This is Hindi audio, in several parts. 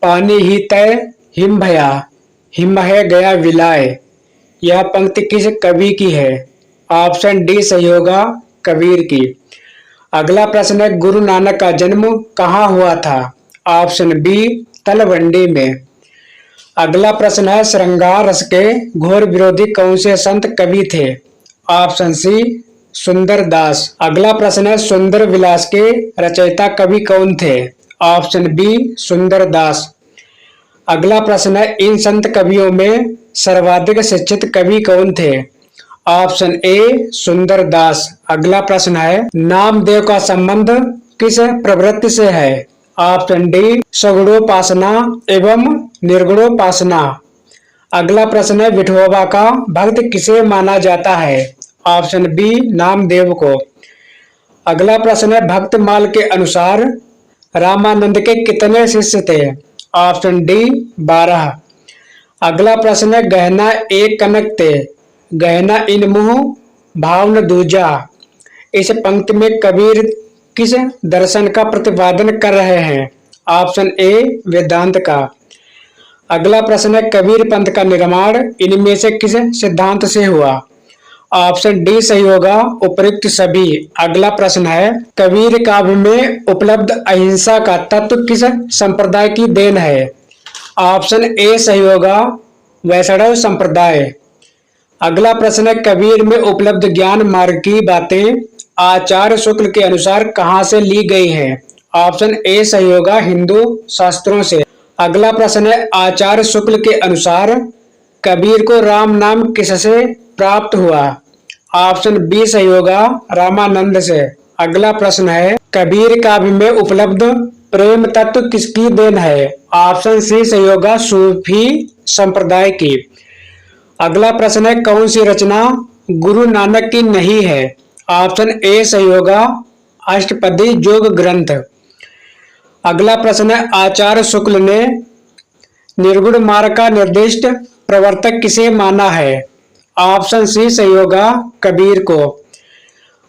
पानी ही तय हिम भया, हिम है गया विलाय। यह पंक्ति किस कवि की है? ऑप्शन डी सही होगा, कबीर की। अगला प्रश्न है, गुरु नानक का जन्म कहाँ हुआ था? ऑप्शन बी तलवंडी में। अगला प्रश्न है, श्रृंगार रस के घोर विरोधी कौन से संत कवि थे? ऑप्शन सी सुंदर दास। अगला प्रश्न है, सुंदर विलास के रचयिता कवि कौन थे? ऑप्शन बी सुंदर दास। अगला प्रश्न है, इन संत कवियों में सर्वाधिक शिक्षित कवि कौन थे? ऑप्शन ए सुंदर दास। अगला प्रश्न है, नामदेव का संबंध किस प्रवृत्ति से है? ऑप्शन डी सगुणोपासना एवं निर्गुणोपासना। अगला प्रश्न है, विठोबा का भक्त किसे माना जाता है? ऑप्शन बी नामदेव को। अगला प्रश्न है, भक्तमाल के अनुसार रामानंद के कितने शिष्य थे? Option D 12। अगला प्रश्न है, गहना एक कनक ते गहना इन मुँह भाव न दूजा। इस पंक्ति में कबीर किस दर्शन का प्रतिपादन कर रहे हैं? ऑप्शन ए वेदांत का। अगला प्रश्न है, कबीर पंथ का निर्माण इनमें से किस सिद्धांत से हुआ? ऑप्शन डी सही होगा, उपयुक्त सभी। अगला प्रश्न है, कबीर काव्य में उपलब्ध अहिंसा का तत्व किस संप्रदाय की देन है? ऑप्शन ए सही होगा, वैष्णव संप्रदाय। अगला प्रश्न है, कबीर में उपलब्ध ज्ञान मार्ग की बातें आचार्य शुक्ल के अनुसार कहाँ से ली गई हैं? ऑप्शन ए सही होगा, हिंदू शास्त्रों से। अगला प्रश्न है, आचार्य शुक्ल के अनुसार कबीर को राम नाम किससे प्राप्त हुआ? ऑप्शन बी सही होगा, रामानंद से। अगला प्रश्न है, कबीर काव्य में उपलब्ध प्रेम तत्व किसकी देन है? ऑप्शन सी सही होगा, सूफी संप्रदाय की। अगला प्रश्न है, कौन सी रचना गुरु नानक की नहीं है? ऑप्शन ए सही होगा, अष्टपदी योग ग्रंथ। अगला प्रश्न है, आचार्य शुक्ल ने निर्गुण मार्ग का निर्दिष्ट प्रवर्तक किसे माना है? ऑप्शन सी सही होगा, कबीर को।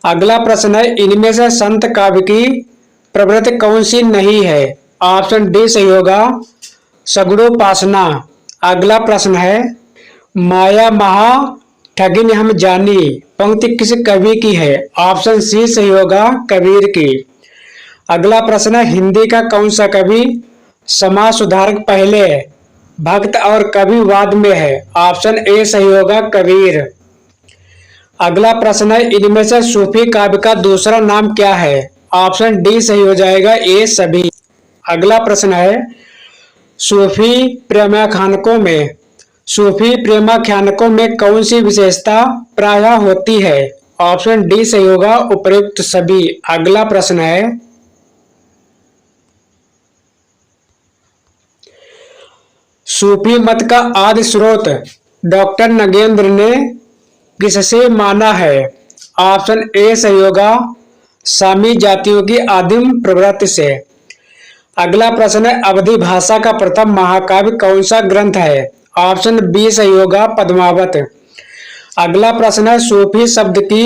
अगला प्रश्न है, इनमें से संत काव्य की प्रवृत्ति कौन सी नहीं है? ऑप्शन डी सही होगा, सगुणोपासना। अगला प्रश्न है, माया महा ठगिन हम जानी पंक्ति किस कवि की है? ऑप्शन सी सही होगा, कबीर की। अगला प्रश्न है, हिंदी का कौन सा कवि समाज सुधारक पहले भक्त और कवि वाद में है? ऑप्शन ए सही होगा, कबीर। अगला प्रश्न है, इनमें से सूफी काव्य का दूसरा नाम क्या है? ऑप्शन डी सही हो जाएगा, ए सभी। अगला प्रश्न है, सूफी प्रेमाख्यानकों में कौन सी विशेषता प्रायः होती है? ऑप्शन डी सही होगा, उपयुक्त सभी। अगला प्रश्न है, सूफी मत का आदि स्रोत डॉक्टर नगेंद्र ने किससे माना है? ऑप्शन ए सही होगा, सामी जातियों की आदिम प्रवृत्ति से। अगला प्रश्न है, अवधी भाषा का प्रथम महाकाव्य कौन सा ग्रंथ है? ऑप्शन बी सही होगा, पद्मावत। अगला प्रश्न है, सूफी शब्द की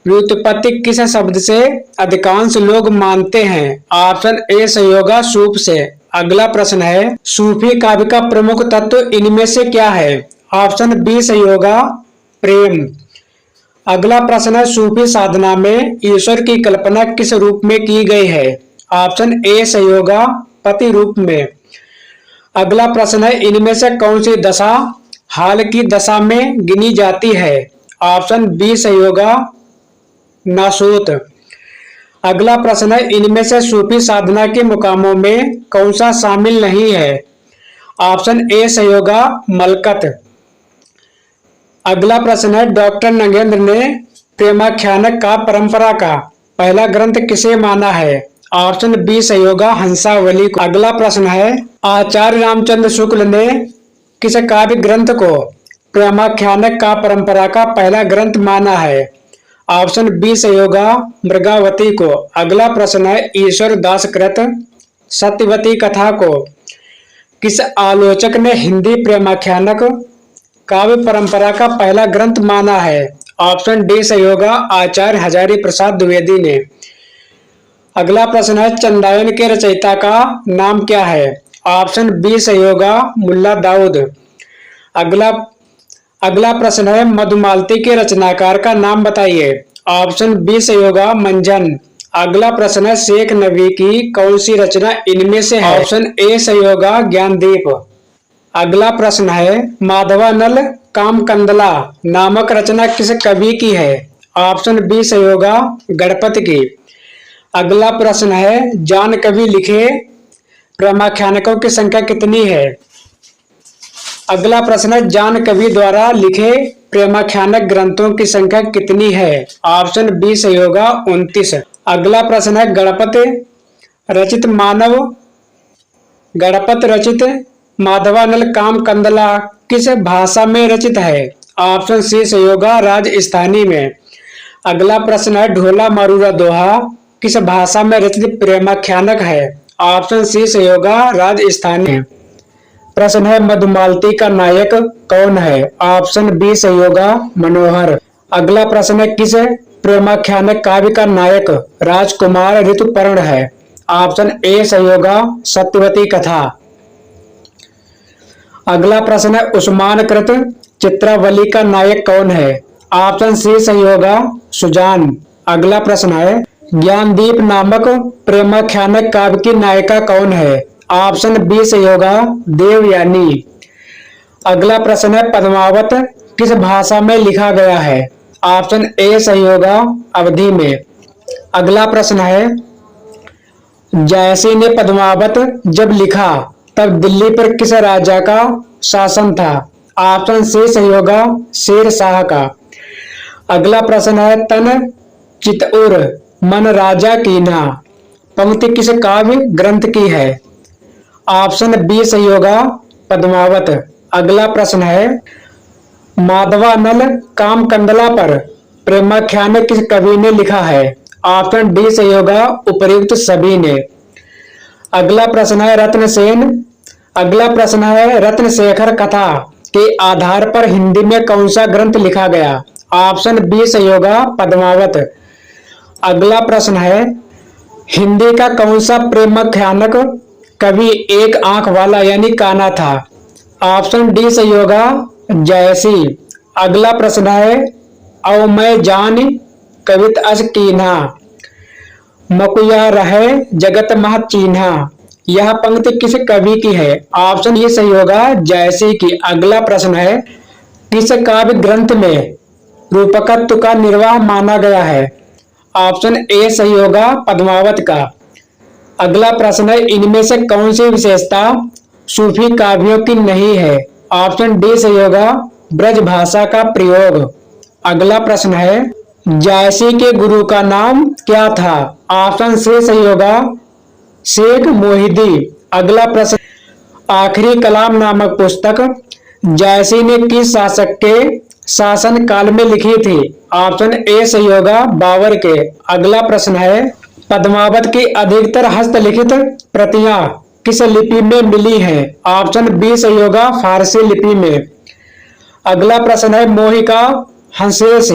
व्युत्पत्ति किस शब्द से अधिकांश लोग मानते हैं? ऑप्शन ए सही होगा, सूफ से। अगला प्रश्न है, सूफी काव्य का प्रमुख तत्व इनमें से क्या है? ऑप्शन बी सही होगा, प्रेम। अगला प्रश्न है, सूफी साधना में ईश्वर की कल्पना किस रूप में की गई है? ऑप्शन ए सही होगा, पति रूप में। अगला प्रश्न है, इनमें से कौन सी दशा हाल की दशा में गिनी जाती है? ऑप्शन बी सही होगा, नासूत। अगला प्रश्न है, इनमें से सूफी साधना के मुकामों में कौन सा शामिल नहीं है? ऑप्शन ए सही होगा, मलकत। अगला प्रश्न है, डॉक्टर नगेंद्र ने प्रेमाख्यानक का परंपरा का पहला ग्रंथ किसे माना है? ऑप्शन बी सही होगा, हंसावली को। अगला प्रश्न है, आचार्य रामचंद्र शुक्ल ने किस काव्य ग्रंथ को प्रेमाख्यानक का परंपरा का पहला ग्रंथ माना है? ऑप्शन बी सही होगा, मृगावती को। अगला प्रश्न है, ईश्वर दास कृत सत्यवती कथा को किस आलोचक ने हिंदी प्रेमाख्यानक काव्य परंपरा का पहला ग्रंथ माना है? ऑप्शन डी सही होगा, आचार्य हजारी प्रसाद द्विवेदी ने। अगला प्रश्न है, चंदायन के रचयिता का नाम क्या है? ऑप्शन बी सही होगा मुल्ला दाऊद। अगला अगला प्रश्न है मधुमालती के रचनाकार का नाम बताइए। ऑप्शन बी सही होगा मंजन। अगला प्रश्न है शेख नबी की कौन सी रचना इनमें से है। ऑप्शन ए सही होगा ज्ञानदीप। अगला प्रश्न है माधवानल कामकंदला नामक रचना किस कवि की है। ऑप्शन बी सही होगा गणपत की। अगला प्रश्न है जान कवि लिखे प्रेमाख्यानकों की संख्या कितनी है। अगला प्रश्न है जान कवि द्वारा लिखे प्रेमाख्यानक ग्रंथों की संख्या कितनी है। ऑप्शन बी सही होगा 29। अगला प्रश्न है गणपत रचित माधवानल कामकंदला किस भाषा में रचित है। ऑप्शन सी सही होगा राजस्थानी में। अगला प्रश्न है ढोला मारूरा दोहा किस भाषा में रचित प्रेमाख्यानक है। ऑप्शन सी सही होगा राजस्थानी। प्रश्न है मधुमालती का नायक कौन है। ऑप्शन बी सही होगा मनोहर। अगला प्रश्न है किस प्रेमाख्यानक काव्य का नायक राजकुमार ऋतुपर्ण है। ऑप्शन ए सही होगा सत्यवती कथा। अगला प्रश्न है उस्मान कृत चित्रावली का नायक कौन है। ऑप्शन सी सही होगा सुजान। अगला प्रश्न है ज्ञानदीप नामक प्रेमाख्यानक काव्य की नायिका कौन है। ऑप्शन बी सही होगा देवयानी। अगला प्रश्न है पद्मावत किस भाषा में लिखा गया है। ऑप्शन ए सही होगा अवधी में। अगला प्रश्न है जायसी ने पद्मावत जब लिखा तब दिल्ली पर किस राजा का शासन था। ऑप्शन सी सही होगा शेर शाह का। अगला प्रश्न है तन चितउर मन राजा कीन्हा पंक्ति किस काव्य ग्रंथ की है। ऑप्शन बी सही होगा पद्मावत। अगला प्रश्न है माधवानल कामकंदला पर प्रेमाख्यान किस कवि ने लिखा है। ऑप्शन डी सही होगा उपर्युक्त सभी ने। अगला प्रश्न है रत्नशेखर कथा के आधार पर हिंदी में कौन सा ग्रंथ लिखा गया। ऑप्शन बी सही होगा पद्मावत। अगला प्रश्न है हिंदी का कौन सा प्रेमाख्यानक कवि एक आंख वाला यानी काना था। ऑप्शन डी सही होगा जयसी। अगला प्रश्न है औ मैं जान कवित अस कीन्हा मकुया रहे जगत मह चीन्हा यह पंक्ति किस कवि की है। ऑप्शन ये सही होगा जयसी की। अगला प्रश्न है किस काव्य ग्रंथ में रूपकत्व का निर्वाह माना गया है। ऑप्शन ए सही होगा पद्मावत का। अगला प्रश्न है इनमें से कौन सी विशेषता सूफी काव्यों की नहीं है। ऑप्शन डी सही होगा ब्रज भाषा का प्रयोग। अगला प्रश्न है जायसी के गुरु का नाम क्या था। ऑप्शन सी सही होगा शेख मोहिदी। अगला प्रश्न आखिरी कलाम नामक पुस्तक जायसी ने किस शासक के शासन काल में लिखी थी। ऑप्शन ए सही होगा बाबर के। अगला प्रश्न है पद्मावत की अधिकतर हस्तलिखित प्रतियां किस लिपि में मिली हैं। ऑप्शन बी सही होगा फारसी लिपि में। अगला प्रश्न है मोहिका हंसेस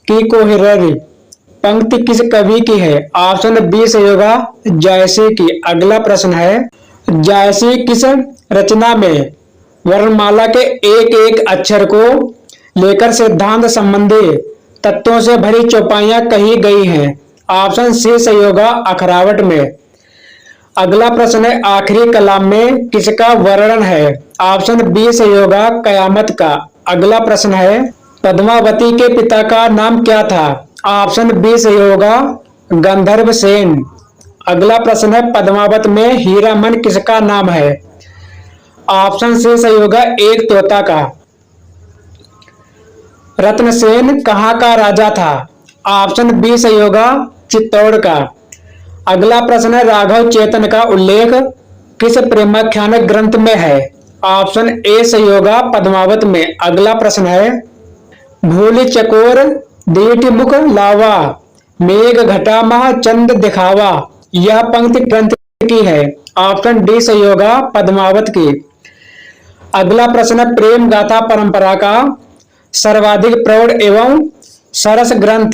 की कोहिररी पंक्ति किस कवि की है। ऑप्शन बी सही होगा जायसी की। अगला प्रश्न है जायसी किस रचना में वर्णमाला के एक एक अक्षर को लेकर सिद्धांत संबंधी तत्वों से भरी चौपाइयां कही गई हैं। ऑप्शन सी सही होगा अखरावट में। अगला प्रश्न है आखिरी कलाम में किसका वर्णन है। ऑप्शन बी सही होगा कयामत का। अगला प्रश्न है पद्मावती के पिता का नाम क्या था। ऑप्शन बी सही होगा गंधर्व सेन। अगला प्रश्न है पद्मावत में हीरामन किसका नाम है। ऑप्शन सी सही होगा एक तोता का। रत्नसेन कहाँ का राजा था। ऑप्शन बी सही होगा चित्तौड़ का। अगला प्रश्न है राघव चेतन का उल्लेख किस प्रेमाख्यानक ग्रंथ में है। ऑप्शन ए सही होगा पद्मावत में। अगला प्रश्न है भूल चकोर दीठ मुख लावा मेघ घटा मह चंद दिखावा यह पंक्ति ग्रंथ की है। ऑप्शन डी सही होगा पद्मावत की। अगला प्रश्न प्रेम गाथा परंपरा का सर्वाधिक प्रौढ़ एवं सरस ग्रंथ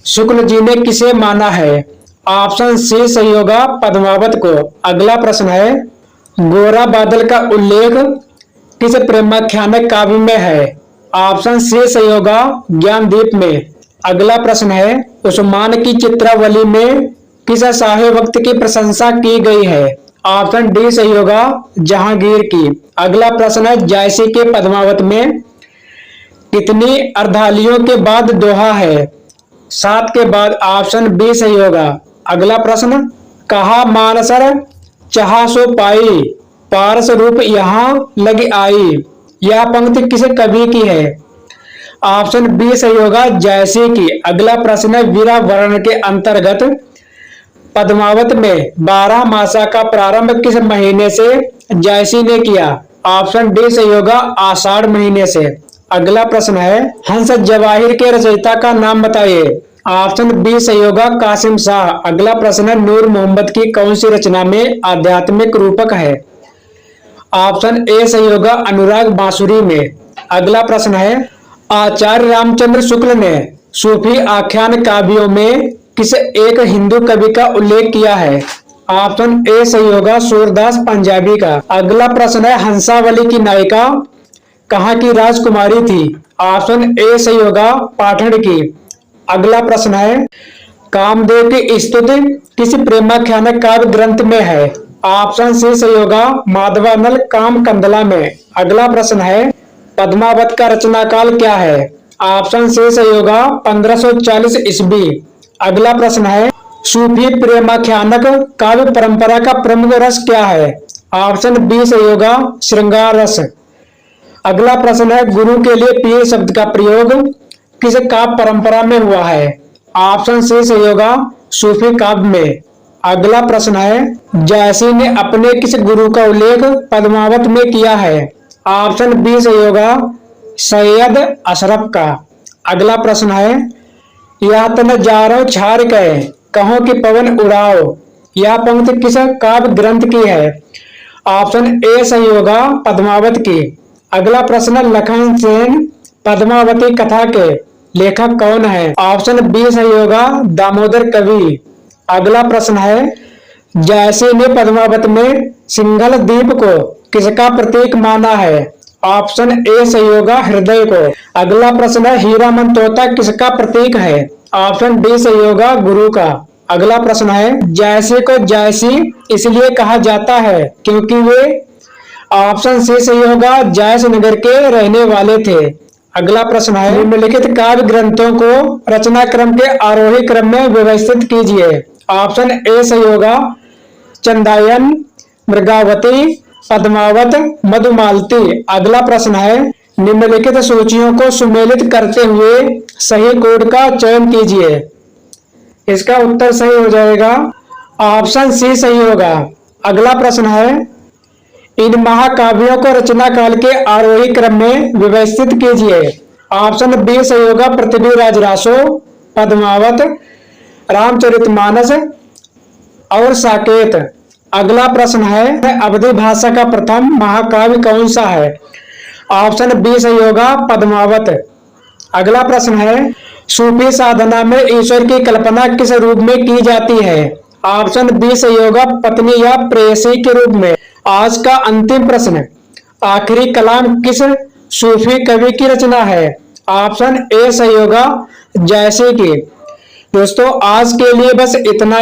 शुक्ल जी ने किसे माना है। ऑप्शन सी सही होगा पद्मावत को। अगला प्रश्न है गोरा बादल का उल्लेख किस प्रेमाख्यान काव्य में है? ऑप्शन सी संयोगा ज्ञानदीप में। अगला प्रश्न है, उस्मान की चित्रावली में किस शाही वक्त की प्रशंसा की गई है? ऑप्शन डी संयोगा जहांगीर की। अगला प्रश्न है, जायसी के पद्मावत में कितनी अर्धालियों के बाद दोहा है? 7 के बाद। ऑप्शन बी संयोगा। अगला प्रश्न, कहा मानसर चाहा सो पाई, पारस रूप यहाँ लग आई, यह पंक्ति किस कवि की है? ऑप्शन बी संयोगा जायसी की। अगला प्रश्न है, वीरा वर्ण के अंतर्गत पद्मावत में 12 मासा का प्रारंभ किस महीने से जायसी ने किया? ऑप्शन डी संयोगा आषाढ़ महीने से। अगला प्रश्न है, हंस जवाहिर के रचयिता का नाम बताइए। ऑप्शन बी संयोगा कासिम शाह। अगला प्रश्न है, नूर मोहम्मद की कौन सी रचना में आध्यात्मिक रूपक है? ऑप्शन ए संयोगा अनुराग बांसुरी में। अगला प्रश्न है, आचार्य रामचंद्र शुक्ल ने सूफी आख्यान काव्यों में किस एक हिंदू कवि का उल्लेख किया है? ऑप्शन ए संयोगा सूरदास पंजाबी का। अगला प्रश्न है, हंसावली की नायिका कहाँ की राजकुमारी थी? ऑप्शन ए संयोगा पाठन की। अगला प्रश्न है, कामदेव की स्तुति किस प्रेमाख्यान काव्य ग्रंथ में है? ऑप्शन सी संयोगा माधवानल काम कंदला में। अगला प्रश्न है, पद्मावत का रचना काल क्या है? ऑप्शन सी संयोगा 1540 ईस्वी। अगला प्रश्न है, सूफी प्रेमाख्यानक काव्य परंपरा का प्रमुख रस क्या है? ऑप्शन बी संयोगा श्रृंगार रस। अगला प्रश्न है, गुरु के लिए पीर शब्द का प्रयोग किस काव्य परंपरा में हुआ है? ऑप्शन सी संयोगा सूफी काव्य में। अगला प्रश्न है, जायसी ने अपने किस गुरु का उल्लेख पद्मावत में किया है? ऑप्शन बी संयोगा सैयद अशरफ का। अगला प्रश्न है, या तन जारो छार कहे कहो कि पवन उड़ाओ, यह पंक्ति किस काव्य ग्रंथ की है? ऑप्शन ए संयोगा पद्मावत की। अगला प्रश्न, लखन सेन पद्मावती कथा के लेखक कौन है? ऑप्शन बी संयोगा दामोदर कवि। अगला प्रश्न है, जायसी ने पद्मावत में सिंघल द्वीप को किसका प्रतीक माना है? ऑप्शन ए संयोगा हृदय को। अगला प्रश्न है, हीरामन तोता किसका प्रतीक है? ऑप्शन डी संयोगा गुरु का। अगला प्रश्न है, जायसी को जायसी इसलिए कहा जाता है क्योंकि वे ऑप्शन सी संयोगा जायस नगर के रहने वाले थे। अगला प्रश्न है, निम्नलिखित काव्य ग्रंथों को रचना क्रम के आरोही क्रम में व्यवस्थित कीजिए। ऑप्शन ए संयोगा चंदायन, मृगावती, पद्मावत, मधुमालती। अगला प्रश्न है, निम्नलिखित सूचियों को सुमेलित करते हुए सही कोड का चयन कीजिए। इसका उत्तर सही हो जाएगा ऑप्शन सी सही होगा। अगला प्रश्न है, इन महाकाव्यों को रचना काल के आरोही क्रम में व्यवस्थित कीजिए। ऑप्शन बी संयोगा पृथ्वीराज रासो, पद्मावत, रामचरितमानस और साकेत। अगला प्रश्न है, अवधी भाषा का प्रथम महाकाव्य कौन सा है? ऑप्शन बी संयोगा पद्मावत। अगला प्रश्न है, सूफी साधना में ईश्वर की कल्पना किस रूप में की जाती है? ऑप्शन बी संयोगा पत्नी या प्रेयसी के रूप में। आज का अंतिम प्रश्न, आखिरी कलाम किस सूफी कवि की रचना है? ऑप्शन ए संयोगा जायसी की। दोस्तों आज के लिए बस इतना